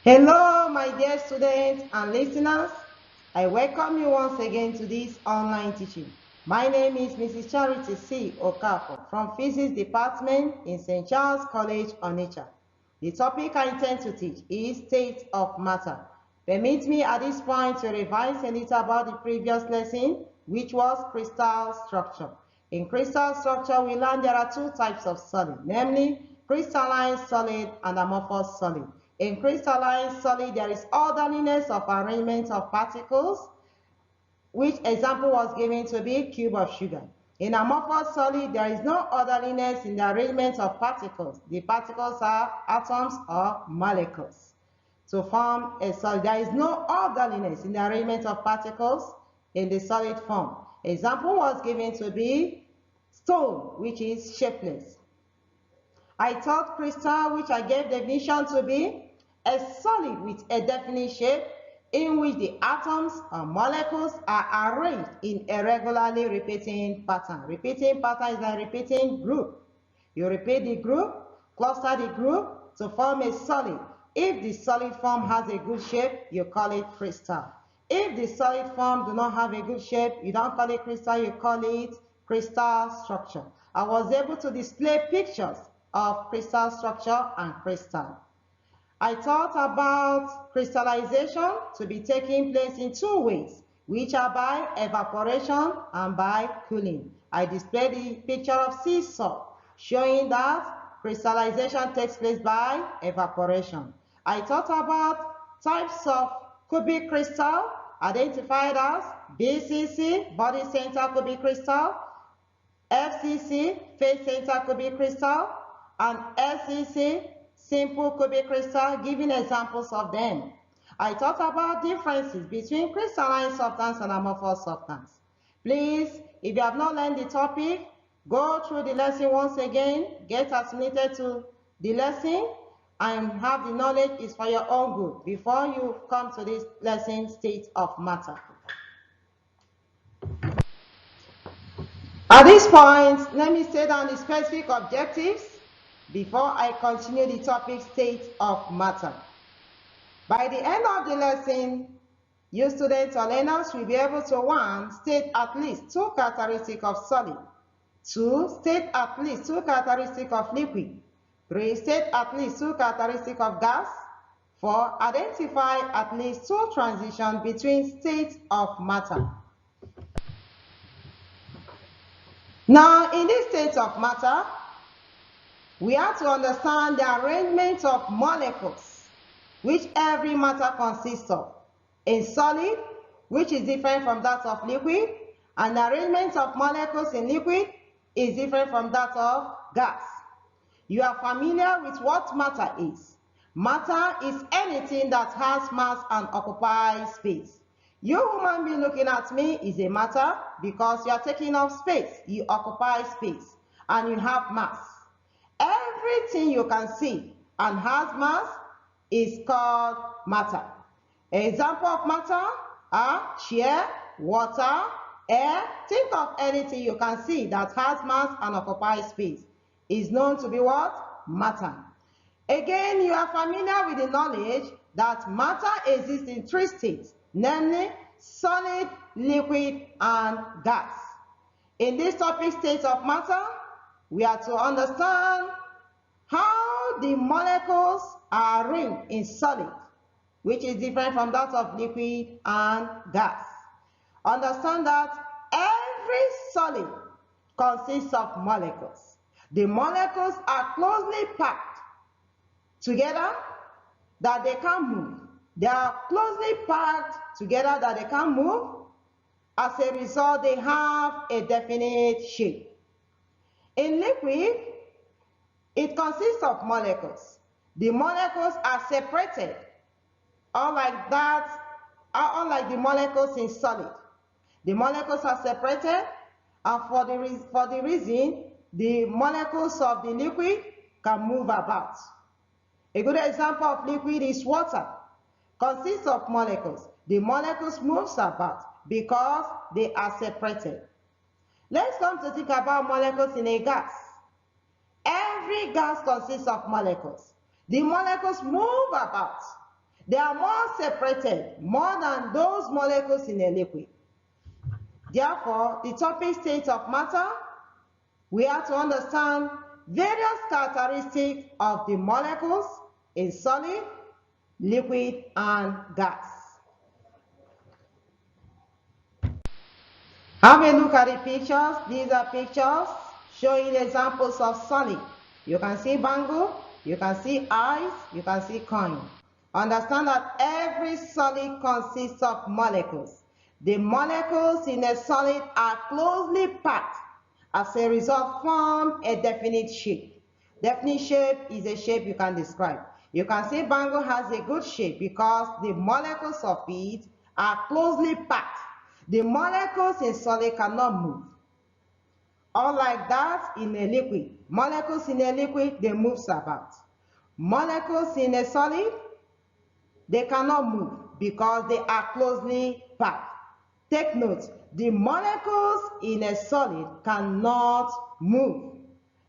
Hello, my dear students and listeners. I welcome you once again to this online teaching. My name is Mrs. Charity C. Okafor from Physics Department in St. Charles College, Onitsha. The topic I intend to teach is state of matter. Permit me at this point to revise a little about the previous lesson, which was crystal structure. In crystal structure, we learned there are two types of solid, namely crystalline solid and amorphous solid. In crystalline solid, there is orderliness of arrangement of particles, which example was given to be cube of sugar. In amorphous solid, there is no orderliness in the arrangement of particles. The particles are atoms or molecules. To form a solid, there is no orderliness in the arrangement of particles in the solid form. Example was given to be stone, which is shapeless. I taught crystal, which I gave definition to be a solid with a definite shape in which the atoms or molecules are arranged in a regularly repeating pattern. Repeating pattern is a repeating group. You repeat the group, cluster the group to form a solid. If the solid form has a good shape, you call it crystal. If the solid form do not have a good shape, you don't call it crystal, you call it crystal structure. I was able to display pictures of crystal structure and crystal. I thought about crystallization to be taking place in two ways, which are by evaporation and by cooling. I displayed the picture of sea salt, showing that crystallization takes place by evaporation. I thought about types of cubic crystal, identified as BCC, body center cubic crystal, FCC, face center cubic crystal, and SCC, simple cubic crystal, giving examples of them. I talked about differences between crystalline substance and amorphous substance. Please, if you have not learned the topic, go through the lesson once again, get assimilated to the lesson, and have the knowledge is for your own good before you come to this lesson, state of matter. At this point, let me state down the specific objectives before I continue the topic state of matter. By the end of the lesson, you students or learners will be able to 1. State at least 2 characteristics of solid. 2. State at least 2 characteristics of liquid. 3. State at least 2 characteristics of gas. 4. Identify at least 2 transitions between states of matter. Now, in this state of matter, we have to understand the arrangement of molecules, which every matter consists of. In solid, which is different from that of liquid, and the arrangement of molecules in liquid is different from that of gas. You are familiar with what matter is. Matter is anything that has mass and occupies space. You human being looking at me is a matter because you are taking up space, you occupy space, and you have mass. Everything you can see and has mass is called matter. Example of matter are chair, water, air. Think of anything you can see that has mass and occupies space. Is known to be what? Matter. Again, you are familiar with the knowledge that matter exists in 3 states, namely solid, liquid, and gas. In this topic, state of matter, we are to understand how the molecules are arranged in solid, which is different from that of liquid and gas. Understand that every solid consists of molecules. The molecules are closely packed together that they can't move. They are closely packed together that they can't move. As a result, they have a definite shape. In liquid, it consists of molecules. The molecules are separated, unlike the molecules in solid. The molecules are separated, and for the reason, the molecules of the liquid can move about. A good example of liquid is water. Consists of molecules. The molecules move about because they are separated. Let's come to think about molecules in a gas. Every gas consists of molecules. The molecules move about. They are more separated, more than those molecules in a liquid. Therefore, the topic state of matter, we have to understand various characteristics of the molecules in solid, liquid, and gas. Have a look at the pictures. These are pictures showing examples of solid. You can see bangle, you can see ice, you can see coin. Understand that every solid consists of molecules. The molecules in a solid are closely packed. As a result, form a definite shape. Definite shape is a shape you can describe. You can see bangle has a good shape because the molecules of it are closely packed. The molecules in solid cannot move. Unlike that in a liquid. Molecules in a liquid, they move about. Molecules in a solid, they cannot move because they are closely packed. Take note, the molecules in a solid cannot move.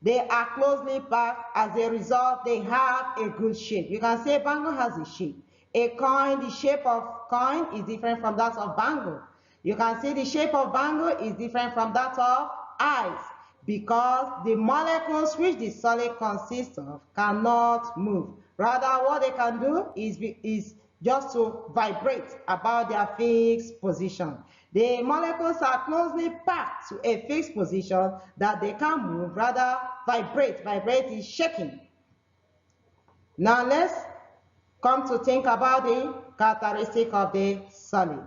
They are closely packed. As a result, they have a good shape. You can say bangle has a shape. A coin, the shape of coin is different from that of bangle. You can see the shape of bangle is different from that of ice because the molecules which the solid consists of cannot move. Rather, what they can do is just to vibrate about their fixed position. The molecules are closely packed to a fixed position that they can't move, rather vibrate. Vibrate is shaking. Now let's come to think about the characteristic of the solid.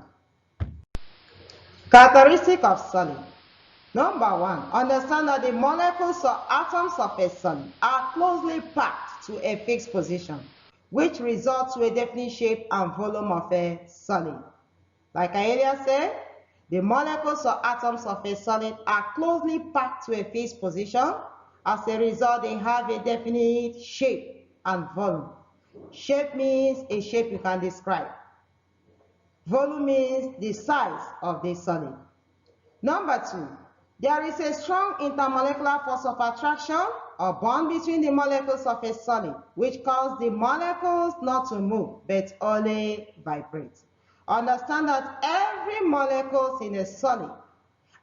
Characteristic of solid. Number one, understand that the molecules or atoms of a solid are closely packed to a fixed position, which results to a definite shape and volume of a solid. Like I earlier said, the molecules or atoms of a solid are closely packed to a fixed position. As a result, they have a definite shape and volume. Shape means a shape you can describe. Volume means the size of the solid. Number two, there is a strong intermolecular force of attraction or bond between the molecules of a solid, which causes the molecules not to move, but only vibrate. Understand that every molecule in a solid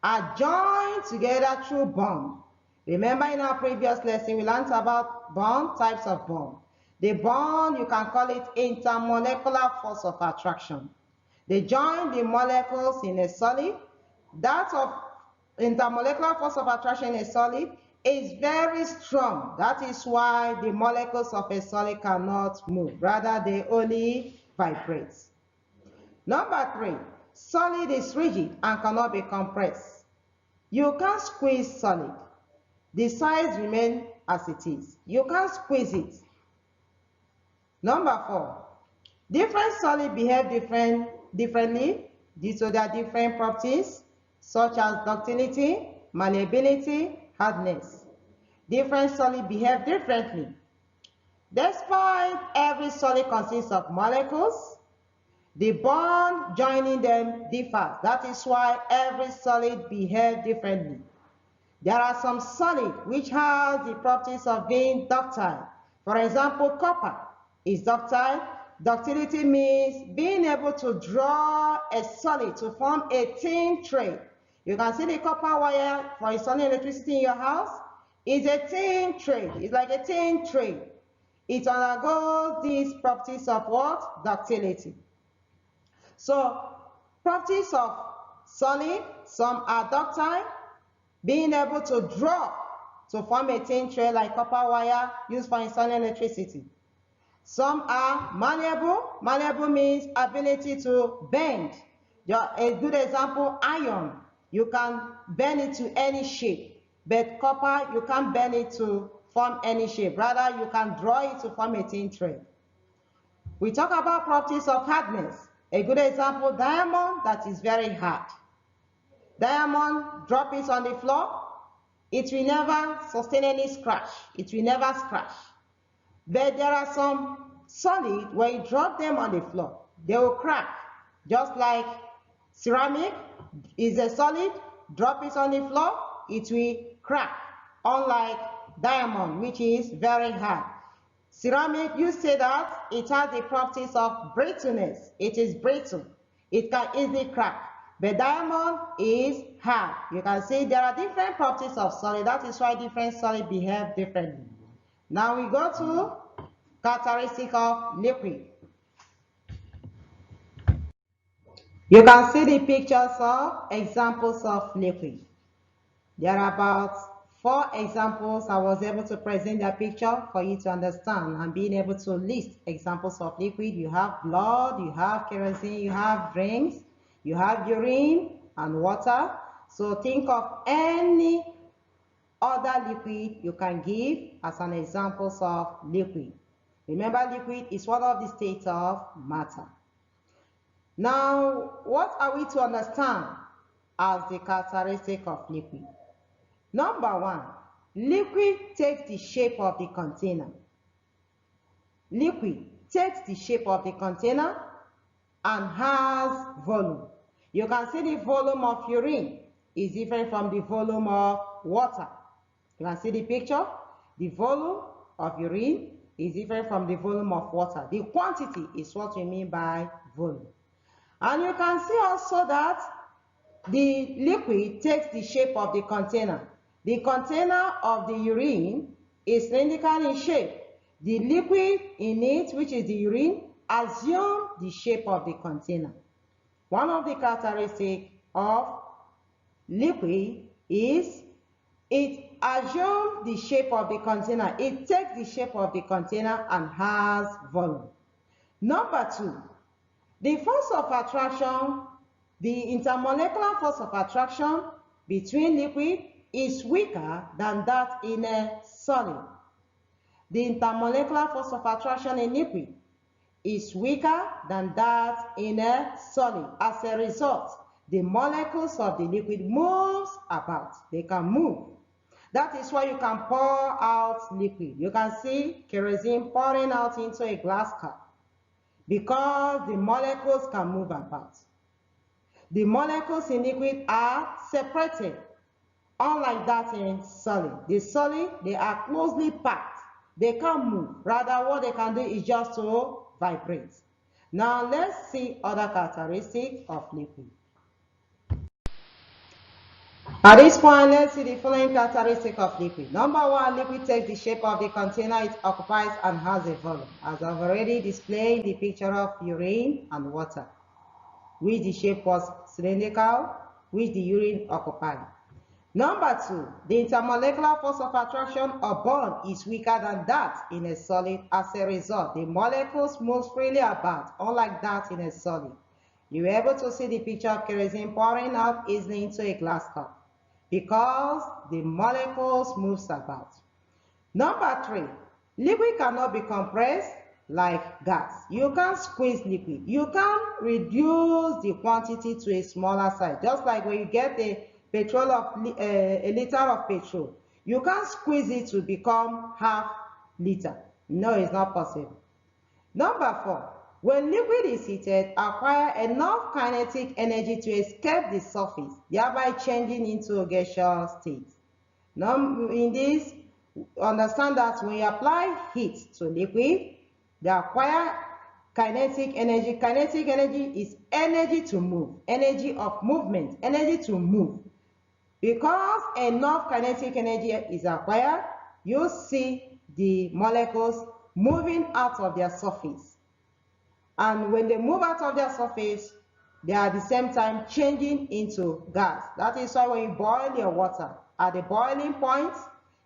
are joined together through bond. Remember in our previous lesson, we learned about bond, types of bond. The bond, you can call it intermolecular force of attraction. They join the molecules in a solid. That of intermolecular force of attraction in a solid is very strong. That is why the molecules of a solid cannot move. Rather, they only vibrate. Number three, solid is rigid and cannot be compressed. You can't squeeze solid. The size remains as it is. You can't squeeze it. Number four, different solids behave differently due to their different properties, such as ductility, malleability, hardness. Different solids behave differently. Despite every solid consists of molecules, the bond joining them differs. That is why every solid behaves differently. There are some solids which have the properties of being ductile. For example, copper is ductile. Ductility means being able to draw a solid to form a thin thread. You can see the copper wire for installing electricity in your house. It's a thin thread. It's like a thin thread. It undergoes these properties of what? Ductility. So, properties of solid, some are ductile, being able to draw to form a thin thread like copper wire used for installing electricity. Some are malleable. Malleable means ability to bend. A good example, iron. You can bend it to any shape, but copper, you can't bend it to form any shape. Rather, you can draw it to form a thin thread. We talk about properties of hardness. A good example, diamond that is very hard. Diamond, drop it on the floor, it will never sustain any scratch. It will never scratch. But there are some solid, when you drop them on the floor, they will crack. Just like ceramic is a solid, drop it on the floor, it will crack. Unlike diamond, which is very hard. Ceramic, you say that it has the properties of brittleness. It is brittle. It can easily crack. But diamond is hard. You can see there are different properties of solid. That is why different solids behave differently. Now we go to characteristic of liquid. You can see the pictures of examples of liquid. There are about 4 examples. I was able to present that picture for you to understand and being able to list examples of liquid. You have blood, you have kerosene, you have drinks, you have urine and water. So think of any other liquid you can give as an example of liquid. Remember, liquid is one of the states of matter. Now, what are we to understand as the characteristic of liquid? Number 1, liquid takes the shape of the container. Liquid takes the shape of the container and has volume. You can see the volume of urine is different from the volume of water. You can see the picture. The volume of urine is different from the volume of water. The quantity is what we mean by volume. And you can see also that the liquid takes the shape of the container. The container of the urine is cylindrical in shape. The liquid in it, which is the urine, assumes the shape of the container. One of the characteristics of liquid is it assumes the shape of the container. It takes the shape of the container and has volume. Number 2, the force of attraction, the intermolecular force of attraction between liquid is weaker than that in a solid. The intermolecular force of attraction in liquid is weaker than that in a solid. As a result, the molecules of the liquid moves about. They can move. That is why you can pour out liquid. You can see kerosene pouring out into a glass cup because the molecules can move about. The molecules in liquid are separated, unlike that in solid. The solid, they are closely packed. They can't move. Rather, what they can do is just to vibrate. Now, let's see other characteristics of liquid. At this point, let's see the following characteristics of liquid. Number 1, liquid takes the shape of the container it occupies and has a volume. As I've already displayed the picture of urine and water, which the shape was cylindrical, which the urine occupied. Number 2, the intermolecular force of attraction or bond is weaker than that in a solid. As a result, the molecules move freely about, unlike that in a solid. You were able to see the picture of kerosene pouring out easily into a glass cup because the molecules move about. Number 3, liquid cannot be compressed like gas. You can't squeeze liquid. You can reduce the quantity to a smaller size. Just like when you get a liter of petrol, you can't squeeze it to become half liter. No, it's not possible. Number 4, when liquid is heated, acquire enough kinetic energy to escape the surface, thereby changing into a gaseous state. Now, in this, understand that when you apply heat to liquid, they acquire kinetic energy. Kinetic energy is energy to move, energy of movement, energy to move. Because enough kinetic energy is acquired, you see the molecules moving out of their surface. And when they move out of their surface, they are at the same time changing into gas. That is why when you boil your water, at the boiling point,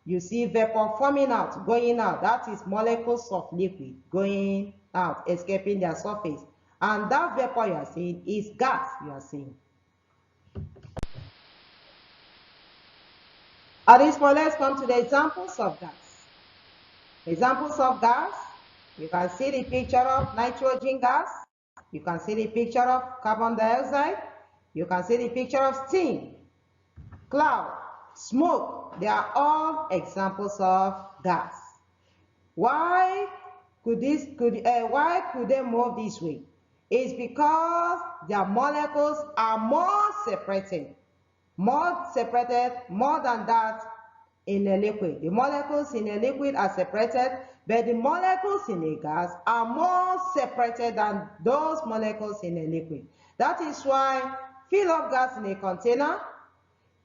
you see vapor forming out, going out. That is molecules of liquid going out, escaping their surface. And that vapor you are seeing is gas you are seeing. At this point, let's come to the examples of gas. Examples of gas, you can see the picture of nitrogen gas. You can see the picture of carbon dioxide. You can see the picture of steam, cloud, smoke. They are all examples of gas. Why could they move this way? It's because their molecules are more separated more than that in a liquid. The molecules in a liquid are separated, but the molecules in a gas are more separated than those molecules in a liquid. That is why fill up gas in a container,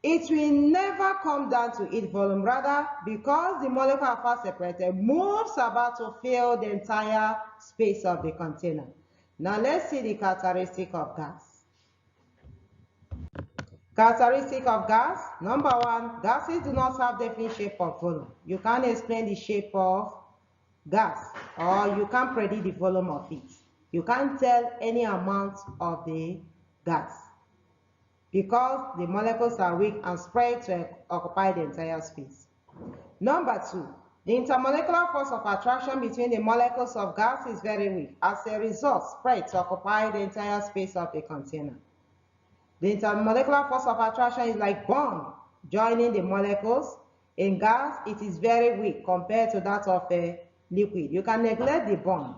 it will never come down to its volume. Rather, because the molecules are far separated, moves about to fill the entire space of the container. Now let's see the characteristic of gas. Characteristic of gas. Number one, gases do not have definite shape or volume. You can't explain the shape of gas, or you can't predict the volume of it. You can't tell any amount of the gas, because the molecules are weak and spread to occupy the entire space. Number two, the intermolecular force of attraction between the molecules of gas is very weak. As a result, spread to occupy the entire space of the container. The intermolecular force of attraction is like bond joining the molecules. In gas, it is very weak compared to that of a liquid. You can neglect the bond,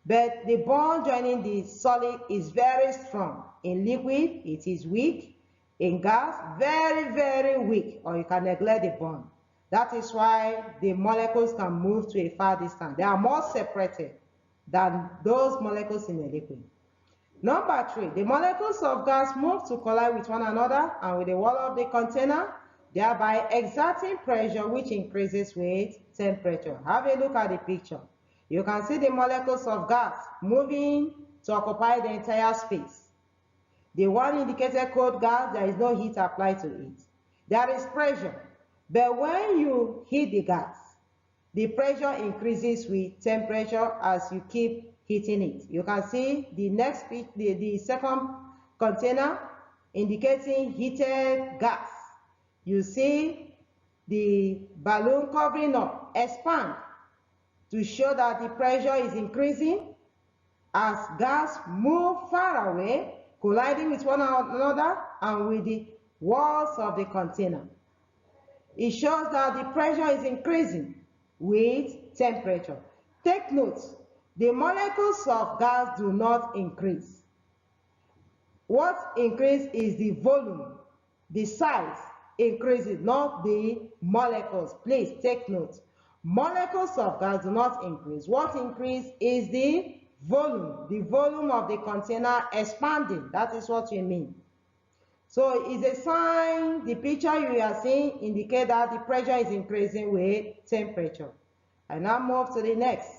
but the bond joining the solid is very strong. In liquid, it is weak. In gas, very, very weak, or you can neglect the bond. That is why the molecules can move to a far distance. They are more separated than those molecules in a liquid. Number three, the molecules of gas move to collide with one another and with the wall of the container, thereby exerting pressure which increases with temperature. Have a look at the picture. You can see the molecules of gas moving to occupy the entire space. The one indicated cold gas, there is no heat applied to it. There is pressure, but when you heat the gas, the pressure increases with temperature as you keep heating it. You can see the next the second container indicating heated gas. You see the balloon covering up expand to show that the pressure is increasing as gas move far away, colliding with one another and with the walls of the container. It shows that the pressure is increasing with temperature. Take note, the molecules of gas do not increase. What increases is the volume, the size increases, not the molecules. Please take note. Molecules of gas do not increase. What increases is the volume of the container expanding. That is what we mean. So it's a sign, the picture you are seeing indicates that the pressure is increasing with temperature. I now move to the next.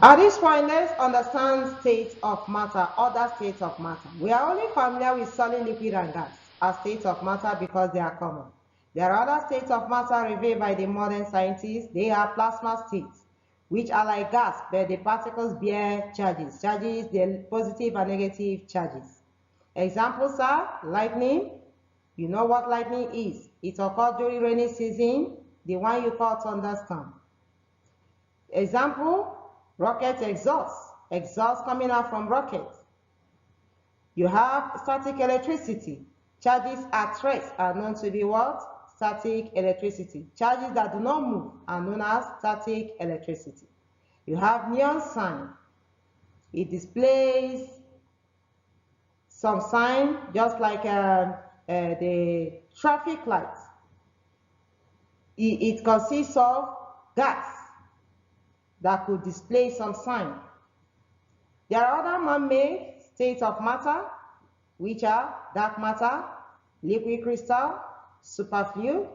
At this point, let's understand state of matter, other states of matter. We are only familiar with solid, liquid, and gas as states of matter because they are common. There are other states of matter revealed by the modern scientists. They are plasma states, which are like gas, but the particles bear charges. Charges, the positive and negative charges. Examples are lightning. You know what lightning is. It occurs during rainy season, the one you call thunderstorm. Example, rocket exhaust. Exhaust coming out from rockets. You have static electricity. Charges at rest are known to be what? Static electricity. Charges that do not move are known as static electricity. You have neon sign. It displays some sign just like the traffic lights. It consists of gas that could display some sign. There are other man-made states of matter, which are dark matter, liquid crystal, superfluid,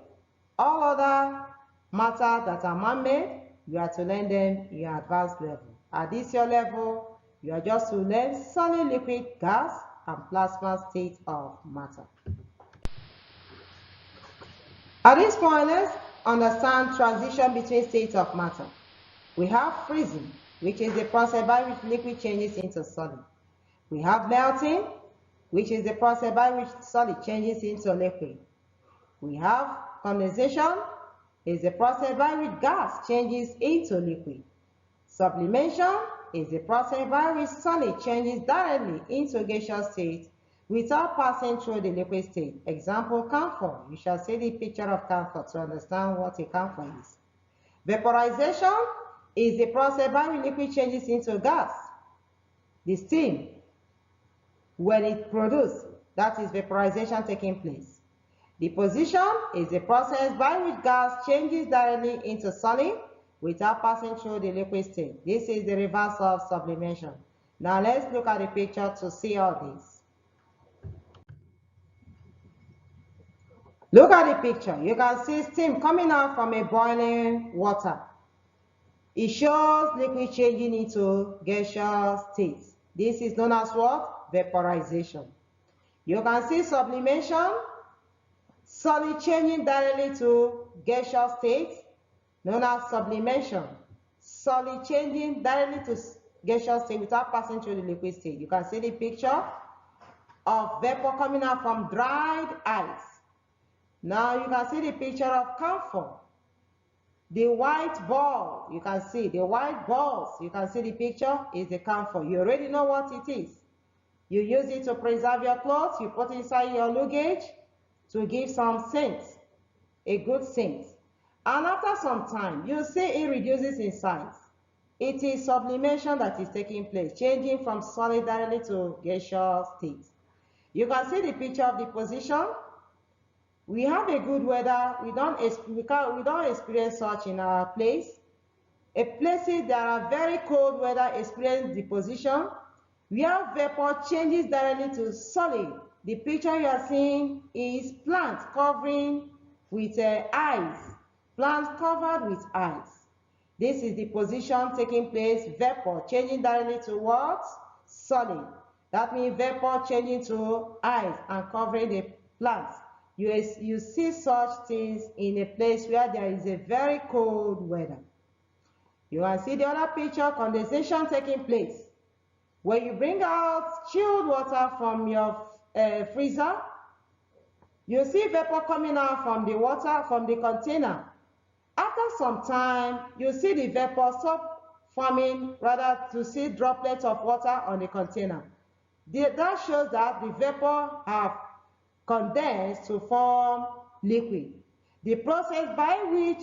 all other matter that are man-made. You are to learn them in your advanced level. At this your level, you are just to learn solid, liquid, gas, and plasma state of matter. At this point, let's understand transition between states of matter. We have freezing, which is the process by which liquid changes into solid. We have melting, which is the process by which solid changes into liquid. We have condensation, is the process by which gas changes into liquid. Sublimation is the process by which solid changes directly into gaseous state without passing through the liquid state. Example, camphor. You shall see the picture of camphor to understand what a camphor is. Vaporization is the process by which liquid changes into gas. The steam, when it produces, that is vaporization taking place. Deposition is the process by which gas changes directly into solid without passing through the liquid state. This is the reverse of sublimation. Now let's look at the picture to see all this. Look at the picture. You can see steam coming out from a boiling water. It shows liquid changing into gaseous state. This is known as what? Vaporization. You can see sublimation, solid changing directly to gaseous state, known as sublimation. Solid changing directly to gaseous state without passing through the liquid state. You can see the picture of vapor coming out from dried ice. Now you can see the picture of camphor. The white ball, you can see the white balls, you can see the picture is the camphor. You already know what it is. You use it to preserve your clothes, you put inside your luggage to give some scent, a good scent. And after some time, you see it reduces in size. It is sublimation that is taking place, changing from solid directly to gaseous state. You can see the picture of deposition. We have a good weather. We don't experience such in our place. Places that are very cold weather experience deposition. Where vapor changes directly to solid. The picture you are seeing is plants covering with ice. Plants covered with ice. This is deposition taking place. Vapor changing directly to what? Solid. That means vapor changing to ice and covering the plants. You see such things in a place where there is a very cold weather. You can see the other picture, condensation taking place. When you bring out chilled water from your freezer, you see vapor coming out from the water, from the container. After some time, you see the vapor stop forming, rather to see droplets of water on the container. That shows that the vapor have condensed to form liquid. The process by which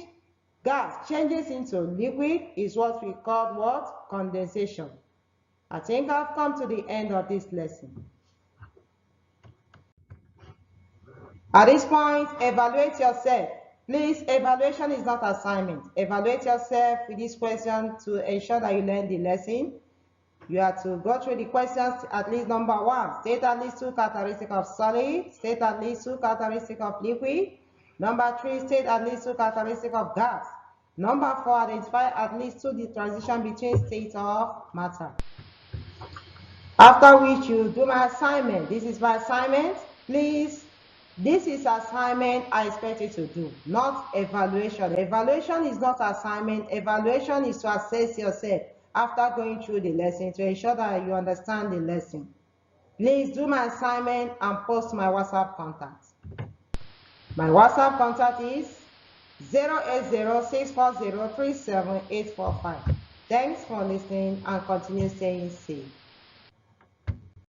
gas changes into liquid is what we call what? Condensation. I think I've come to the end of this lesson. At this point, evaluate yourself. Please, evaluation is not assignment. Evaluate yourself with this question to ensure that you learn the lesson. You have to go through the questions, at least number 1. State at least 2 characteristics of solid. State at least 2 characteristics of liquid. Number 3, state at least 2 characteristics of gas. Number 4, identify at least 2 the transition between state of matter. After which you do my assignment. This is my assignment. Please, this is assignment I expect you to do, not evaluation. Evaluation is not assignment. Evaluation is to assess yourself after going through the lesson to ensure that you understand the lesson. Please do my assignment and post my WhatsApp contact. My WhatsApp contact is 08064037845. Thanks for listening and continue staying safe.